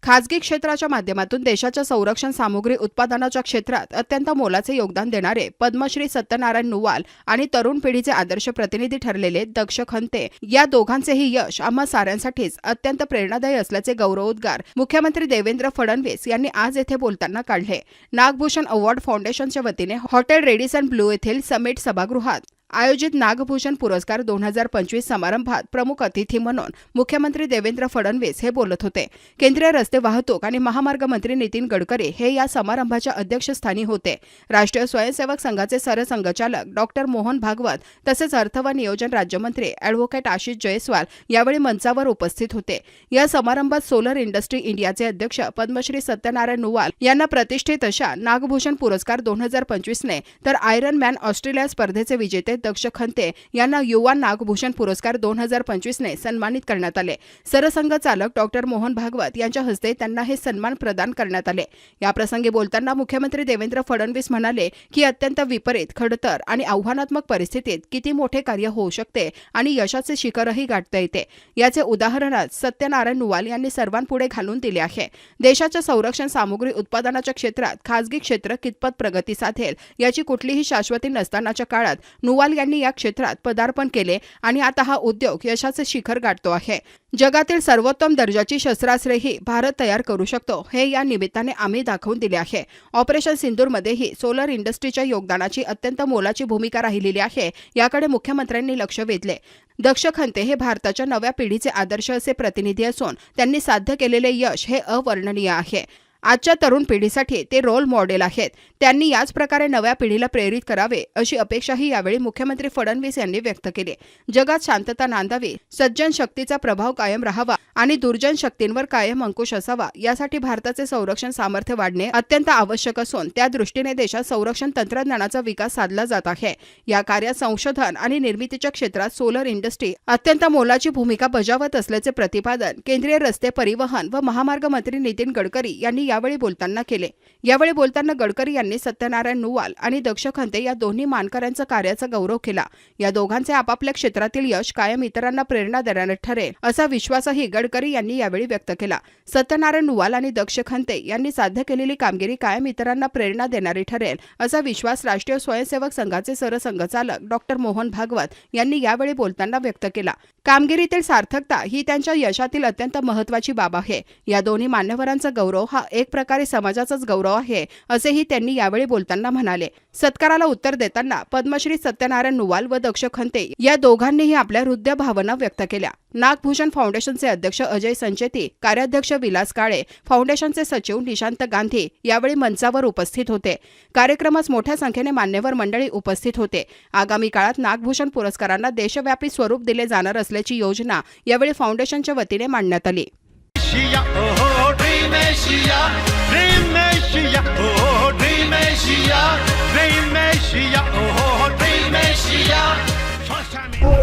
खासगी क्षेत्राच्या माध्यमातून देशाच्या संरक्षण सामुग्री उत्पादनाच्या क्षेत्रात अत्यंत मोलाचे योगदान देणारे पद्मश्री सत्यनारायण नुवाल आणि तरुण पिढीचे आदर्श प्रतिनिधी ठरलेले दक्ष खंते या दोघांचेही यश आम्हा साऱ्यांसाठीच अत्यंत प्रेरणादायी असल्याचे गौरवोद्गार मुख्यमंत्री देवेंद्र फडणवीस यांनी आज येथे बोलताना काढले। नागभूषण अवॉर्ड फाउंडेशनच्या वतीने हॉटेल रेडिसन ब्लू येथील समिट सभागृहात आयोजित नागभूषण पुरस्कार 2025 समारंभात प्रमुख अतिथी म्हणून मुख्यमंत्री देवेंद्र फडणवीस हे बोलत होते। केंद्रीय रस्ते वाहतूक आणि महामार्ग मंत्री नितीन गडकरी हे या समारंभाच्या अध्यक्षस्थानी होते। राष्ट्रीय स्वयंसेवक संघाचे सरसंघचालक डॉक्टर मोहन भागवत तसेच अर्थ व नियोजन राज्यमंत्री ॲडव्होकेट आशिष जयस्वाल यावेळी मंचावर उपस्थित होते। या समारंभात सोलर इंडस्ट्री इंडियाचे अध्यक्ष पद्मश्री सत्यनारायण नुवाल यांना प्रतिष्ठित अशा नागभूषण पुरस्कार 2025 ने तर आयरन मॅन ऑस्ट्रेलिया स्पर्धेचे विजेते दक्ष खंते यांना युवा नागभूषण पुरस्कार 2025 ने सन्मानित करण्यात आले। सरसंघ चालक डॉक्टर मोहन भागवत यांच्या हस्ते त्यांना हे सन्मान प्रदान करण्यात आले। या प्रसंगी बोलताना मुख्यमंत्री देवेंद्र फडणवीस म्हणाले की अत्यंत विपरीत, खडतर आणि आव्हानात्मक परिस्थितीत किती मोठे कार्य होऊ शकते आणि यशाचे शिखरही गाठता येते याचे उदाहरण आज सत्यनारायण नुवाल यांनी सर्वांपुढे घालून दिले आहे। देशाच्या संरक्षण सामुग्री उत्पादनाच्या क्षेत्रात खासगी क्षेत्र कितपत प्रगती साधेल याची कुठलीही शाश्वती नसतानाच्या काळात नुवाल यांनी या क्षेत्रात पदार्पण केले आणि आता हा उद्योग यशाचे शिखर गाठतो आहे। जगातील सर्वोत्तम दर्जाची शस्त्रास्त्रेही भारत तयार करू शकतो हे या निमित्ताने आम्ही दाखवून दिले आहे। ऑपरेशन सिंदूरमध्येही सोलर इंडस्ट्रीच्या योगदानाची अत्यंत मोलाची भूमिका राहिलेली आहे, याकडे मुख्यमंत्र्यांनी लक्ष वेधले। दक्ष खंते हे भारताच्या नव्या पिढीचे आदर्श असे प्रतिनिधी असून त्यांनी साध्य केलेले यश हे अवर्णनीय आहे। आजच्या तरुण पिढीसाठी ते रोल मॉडेल आहेत। त्यांनी याच प्रकारे नव्या पिढीला प्रेरित करावे अशी अपेक्षाही यावेळी मुख्यमंत्री फडणवीस यांनी व्यक्त केली। जगात शांतता नांदावी, सज्जन शक्तीचा प्रभाव कायम राहावा आणि दुर्जन शक्तींवर कायम अंकुश असावा यासाठी भारताचे संरक्षण सामर्थ्य वाढणे अत्यंत आवश्यक असून त्या दृष्टीने देशात संरक्षण तंत्रज्ञानाचा विकास साधला जात आहे। या कार्यात संशोधन आणि निर्मितीच्या क्षेत्रात सोलर इंडस्ट्री अत्यंत मोलाची भूमिका बजावत असल्याचे प्रतिपादन केंद्रीय रस्ते परिवहन व महामार्ग मंत्री नितीन गडकरी यांनी यावेळी बोलताना केले। यावेळी बोलताना गडकरी यांनी सत्यनारायण नुवाल आणि दक्ष खंते या दोन्ही मानकऱ्यांचा कार्याचा गौरव केला। या दोघांचे आपापल्या क्षेत्रातील यश कायम इतरांना प्रेरणा देणारे ठरेल असा विश्वासही गडकरी यांनी यावेळी व्यक्त केला। सत्यनारायण नुवाल आणि दक्ष खंते यांनी साध्य केलेली कामगिरी कायम इतरांना प्रेरणा देणारी ठरेल असा विश्वास राष्ट्रीय स्वयंसेवक संघाचे सरसंघचालक डॉक्टर मोहन भागवत यांनी यावेळी बोलताना व्यक्त केला। कामगिरीतील सार्थकता ही त्यांच्या यशातील अत्यंत महत्त्वाची बाब आहे। या दोन्ही मान्यवरांचा गौरव हा एक प्रकारे समाजाचाच गौरव आहे असेही त्यांनी यावेळी बोलताना म्हणाले। सत्काराला उत्तर देताना पद्मश्री सत्यनारायण नुवाल व दक्ष खंते या दोघांनीही आपल्या हृदय भावना व्यक्त केल्या। नागभूषण फाउंडेशनचे अध्यक्ष अजय संचेती, कार्याध्यक्ष विलास काळे, फाउंडेशनचे सचिव निशांत गांधी यावेळी मंचावर उपस्थित होते। कार्यक्रमास मोठ्या संख्येने मान्यवर मंडळी उपस्थित होते। आगामी काळात नागभूषण पुरस्कारांना देशव्यापी स्वरूप दिले जाणार असल्याची योजना यावेळी फाउंडेशनच्या वतीने मांडण्यात आली।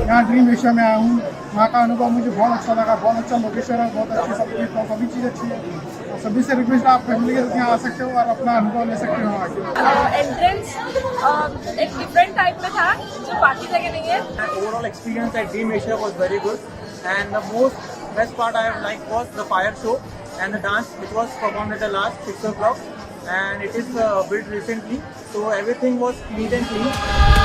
यहाँ ड्रीम एशिया में आया हूँ। वहाँ का अनुभव मुझे बहुत अच्छा लगा। बहुत अच्छा लोकेशन है, बहुत अच्छी सभी चीज़ अच्छी है। सभी से रिक्वेस्ट है, आप फैमिली के साथ यहाँ आ सकते हो और अपना अनुभव ले सकते हो आके। एंट्रेंस एक डिफरेंट टाइप में था जो बाकी जगह नहीं है। Overall experience at Dream Asia was very good and the most best part I have like was the fire show and the dance which was performed at the last 6 o'clock and it is built recently, so everything was neat and clean.